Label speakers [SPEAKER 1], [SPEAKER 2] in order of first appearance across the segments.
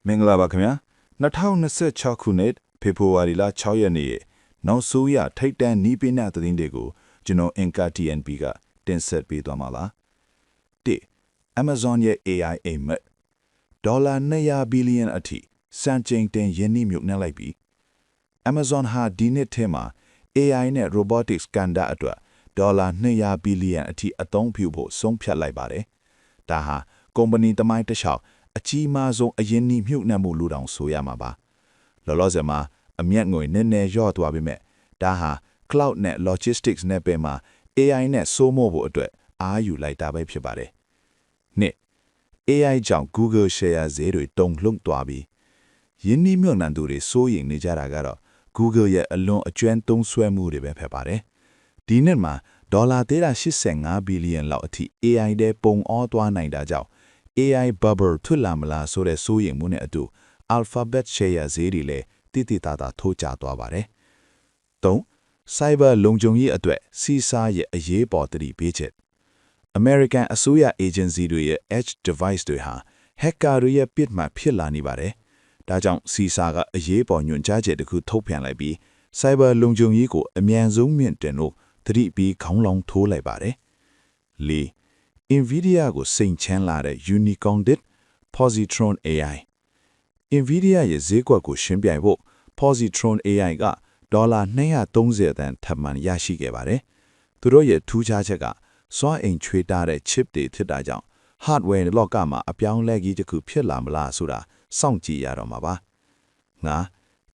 [SPEAKER 1] မင်္ဂလာပါခင်ဗျာ2026ခုနှစ်ဖေဖော်ဝါရီလ6ရက်နေ့ရဲ့နောက်ဆိုးရထိတ်တန့်နီးပညာသတင်းတွေကိုကျွန်တော် Inca TNP ကတင်ဆက်ပေးသွားမှာပါ1 Amazon ရဲ့ AI အိမ်မက်ဒေါ်လာ200ဘီလီယံအထိစံချိန်တင်ယင်းနှိမ့်မြုပ်နှံလိုက်ပြီး Amazon ဟာဒီနှစ်ထဲမှာ AI နဲ့ Robotics ကဏ္ဍအတွက်ဒေါ်လာ200ဘီလီယံအထိအသုံးပြုဖို့ဆုံးဖြတ်လိုက်ပါတယ်ဒါဟာကုမ္ပဏီသမိုင်းတစ်လျှောက်အကြီးမားဆုံးအရင်းနှီးမြှုပ်နှံမှုလူတောင်ဆိုရမှာပါလောလောဆယ်မှာအမျက်ငွေနည်းနည်းလျော့သွားပြီမဲ့ဒါဟာ Cloud နဲ့ Logistics နဲ့ပဲမှာ AI နဲ့စိုးမိုးဖို့အတွက်အားယူလိုက်တာပဲဖြစ်ပါတယ်နှစ် AI ကြောင့် Google Share ဈေးတွေတုံ့လုံသွားပြီးယင်းနှီးမြှုပ်နှံသူတွေစိုးရိမ်နေကြတာကတော့ Google ရဲ့အလွန်အကျွမ်းသုံးစွဲမှုတွေပဲဖြစ်ပါတယ်ဒီနှစ်မှာဒေါ်လာ385ဘီလီယံလောက်အထိ AI တဲ့ပုံအောသွားနိုင်တာကြောင့်AI bubble ထွက်လာမလားဆိုတဲ့စိုးရိမ်မှုနဲ့အတူ Alphabet share ဈေးတွေလည်းတိတိတသာထိုးကျသွားပါတယ်။3 Cyber လုံခြုံရေးအတွက် CISA ရဲ့အရေးပေါ်တတိပေးချက် American အစိုးရ agency တွေရဲ့ edge device တွေဟာ hacker တွေရဲ့ပစ်မှတ်ဖြစ်လာနေပါတယ်။ဒါကြောင့် CISA ကအရေးပေါ်ညွှန်ကြားချက်တစ်ခုထုတ်ပြန်လိုက်ပြီး Cyber လုံခြုံရေးကိုအမြန်ဆုံးမြင့်တင်လို့တတိပြီးခေါင်းလောင်းထိုးလိုက်ပါတယ်။4 Nvidia ကိုစိန်ချမ်းလာတဲ့ Unicorn Positron AI Nvidia ရဲ့ဈေးကွက်ကိုရှင်းပြဖို့ Positron AI ကဒေါ်လာ230တန်ထပ်မံရရှိခဲ့ပါတယ်။သူတို့ရဲ့ထူးခြားချက်ကစွမ်းအင်ချွေတာတဲ့ chip တွေဖြစ်တာကြောင့် hardware လောကမှာအပြောင်းလဲကြီးတစ်ခုဖြစ်လာမလားဆိုတာစောင့်ကြည့်ရတော့မှာပါ။ငါ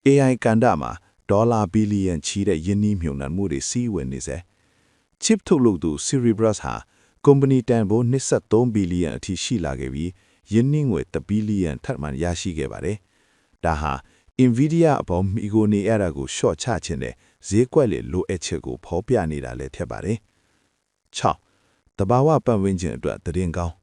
[SPEAKER 1] AI ကဏ္ဍမှာဒေါ်လာဘီလီယံချီတဲ့ယင်းနှီးမြှုပ်နှံမှုတွေစီးဝင်နေစေ chip ထုတ်လုပ်သူ Cerebras ဟာကုမ္ပဏီတန်ဖိုး23ဘီလီယံအထိရှိလာခဲ့ပြီးယင်းနှိမ့်ငွေ1ဘီလီယံထပ်မံရရှိခဲ့ပါတယ်။ဒါဟာ Nvidia အပေါ်မိကိုနေရတာကိုရှော့ချခြင်းနဲ့ဈေးကွက်လေလိုအပ်ချက်ကိုဖော်ပြနေတာလည်းဖြစ်ပါတယ်။6တဘာဝပတ်ဝန်းကျင်အတွက်သတင်းကောင်း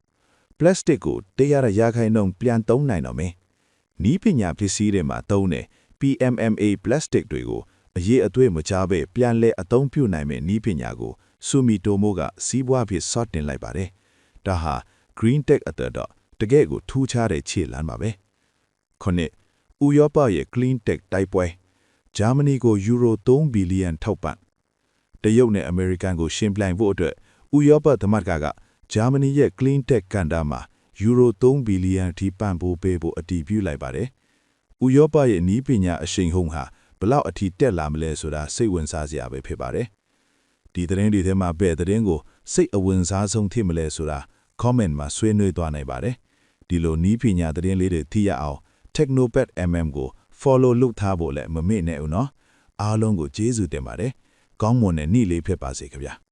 [SPEAKER 1] plastic ကို100ရာခိုင်နှုန်းပြန်သုံးနိုင်တော့မယ်။နီးပညာပစ္စည်းတွေမှာသုံးတဲ့ PMMA plastic တွေကိုအရေးအသွေးမချပဲပြန်လဲအသုံးပြုနိုင်မယ့်နီးပညာကိုSumitomo ကစီးပွားဖြစ်စော့တင်လိုက်ပါတယ်။ဒါဟာ Green Tech အတွက်တော့တကယ့်ကိုထူးခြားတဲ့ခြေလှမ်းပါပဲ။ခုနှစ်ဥရောပရဲ့ Clean Tech တိုက်ပွဲဂျာမနီကိုယူရို3ဘီလီယံထောက်ပံ့တရုတ်နဲ့အမေရိကန်ကိုရှင်းပြိုင်ဖို့အတွက်ဥရောပသမဂ္ဂကဂျာမနီရဲ့ Clean Tech ကဏ္ဍမှာယူရို3ဘီလီယံထိပံ့ပိုးပေးဖို့အတည်ပြုလိုက်ပါတယ်။ဥရောပရဲ့နီးပညာအရှိန်ဟုန်ဟာဘလောက်အထိတက်လာမလဲဆိုတာစိတ်ဝင်စားစရာပဲဖြစ်ပါတယ်။ဒီသတင်းတွေထဲမှာဘယ်သတင်းကိုစိတ်အဝင်စားဆုံးဖြစ်မလဲဆိုတာ comment မှာဆွေးနွေးသွားနိုင်ပါတယ်။ဒီလိုနီးပညာသတင်းလေးတွေသိရအောင် Technopet MM ကို follow လုပ်ထားဖို့လည်းမမေ့နဲ့ဦးနော်။အားလုံးကိုကျေးဇူးတင်ပါတယ်။ကောင်းမွန်တဲ့နေ့လေးဖြစ်ပါစေခင်ဗျာ။